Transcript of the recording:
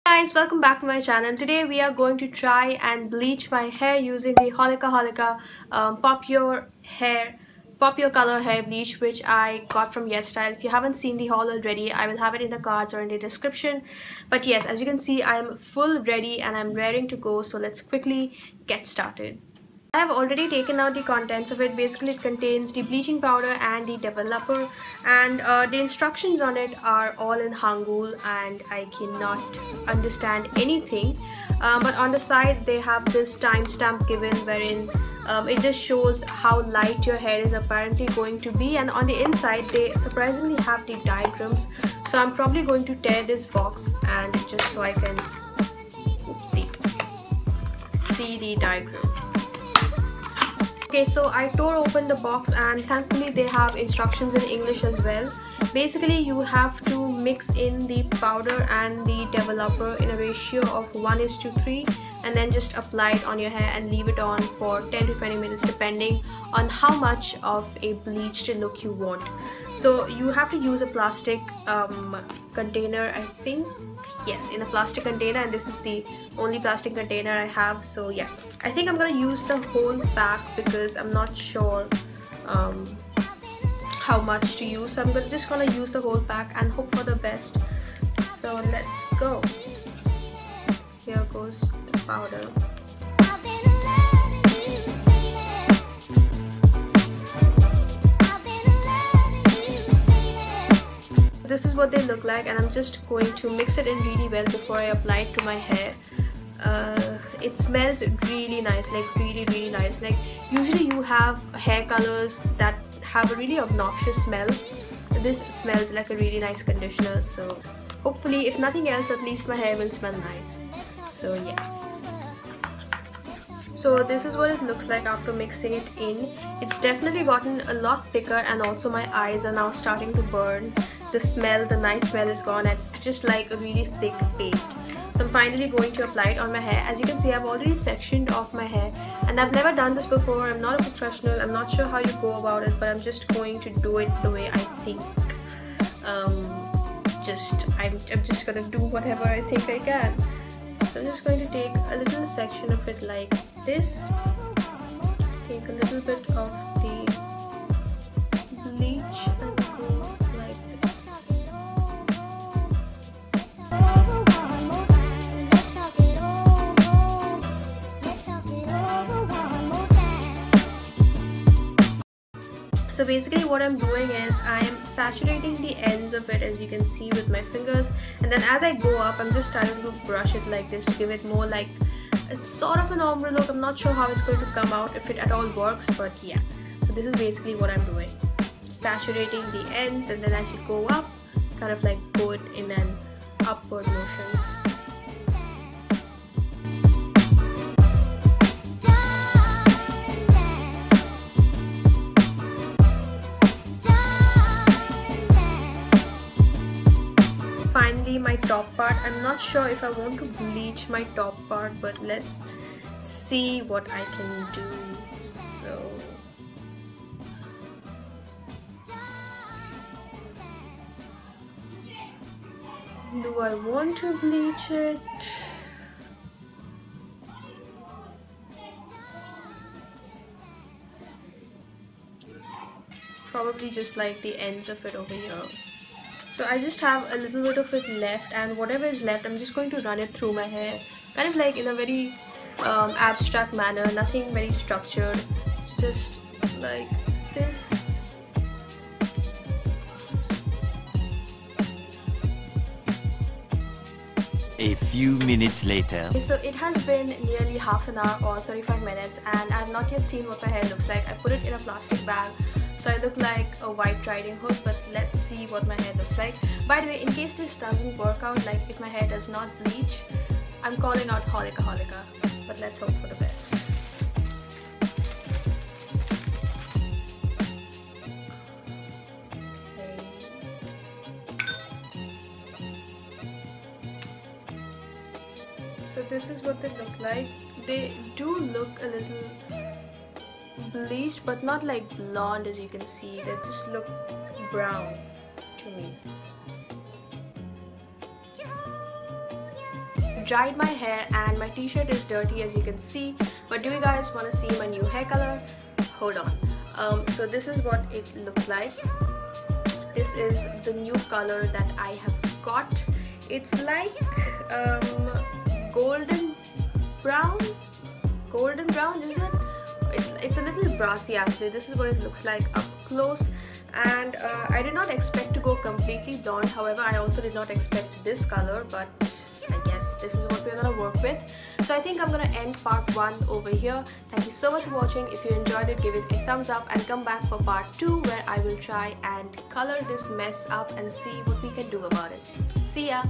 Guys, welcome back to my channel. Today we are going to try and bleach my hair using the Holika Holika Pop Your Color hair bleach, which I got from YesStyle. If you haven't seen the haul already, I will have it in the cards or in the description. But yes, as you can see, I am full ready and I'm raring to go. So let's quickly get started. I have already taken out the contents of it. Basically, it contains the bleaching powder and the developer, and the instructions on it are all in Hangul and I cannot understand anything. But on the side they have this timestamp given wherein it just shows how light your hair is apparently going to be, and on the inside they surprisingly have the diagrams. So I'm probably going to tear this box and just so I can see the diagram. Okay, so I tore open the box and thankfully they have instructions in English as well. Basically, you have to mix in the powder and the developer in a ratio of 1:3 and then just apply it on your hair and leave it on for 10 to 20 minutes depending on how much of a bleached look you want. So you have to use a plastic container, I think. Yes, in a plastic container, and this is the only plastic container I have. So yeah, I think I'm gonna use the whole pack because I'm not sure how much to use. So I'm just gonna use the whole pack and hope for the best. So let's go. Here goes the powder. This is what they look like, and I'm just going to mix it in really well before I apply it to my hair. It smells really nice, like really nice. Like usually you have hair colors that have a really obnoxious smell. This smells like a really nice conditioner, so hopefully if nothing else, at least my hair will smell nice. So yeah. So this is what it looks like after mixing it in. It's definitely gotten a lot thicker, and also my eyes are now starting to burn. The nice smell is gone. It's just like a really thick paste. So I'm finally going to apply it on my hair. As you can see, I've already sectioned off my hair, and I've never done this before. I'm not a professional. I'm not sure how you go about it, but I'm just going to do it the way I think. I'm just gonna do whatever I think I can. So I'm just going to take a little section of it like this. Take a little bit of the bleach and go like this. So basically what I'm doing is I'm saturating the ends of it, as you can see, with my fingers, and then as I go up I'm just starting to brush it like this to give it more like it's sort of an ombre look. I'm not sure how it's going to come out, if it at all works, but yeah. So this is basically what I'm doing, saturating the ends, and then as you go up, kind of like go it in an upward motion. Finally, my top part. I'm not sure if I want to bleach my top part, but let's see what I can do. So do I want to bleach it? Probably just like the ends of it over here. So I just have a little bit of it left, and whatever is left I'm just going to run it through my hair, kind of like in a very abstract manner, nothing very structured. It's just like this. A few minutes later. Okay, so it has been nearly half an hour or 35 minutes and I've not yet seen what my hair looks like. I put it in a plastic bag, so I look like a White Riding Hood, but let's see what my hair looks like. By the way, in case this doesn't work out, like if my hair does not bleach, I'm calling out Holika Holika, but let's hope for the best. So this is what they look like. They do look a little bleached, but not like blonde, as you can see. They just look brown to me. dried my hair and my t-shirt is dirty, as you can see. But do you guys want to see my new hair color? Hold on. So this is what it looks like. This is the new color that I have got. It's like golden brown, is it? It's a little brassy actually. This is what it looks like up close. And I did not expect to go completely blonde. However, I also did not expect this color, but I guess this is what we're gonna work with. So I think I'm gonna end part 1 over here. Thank you so much for watching. If you enjoyed it, give it a thumbs up and come back for part 2, where I will try and color this mess up and see what we can do about it. See ya!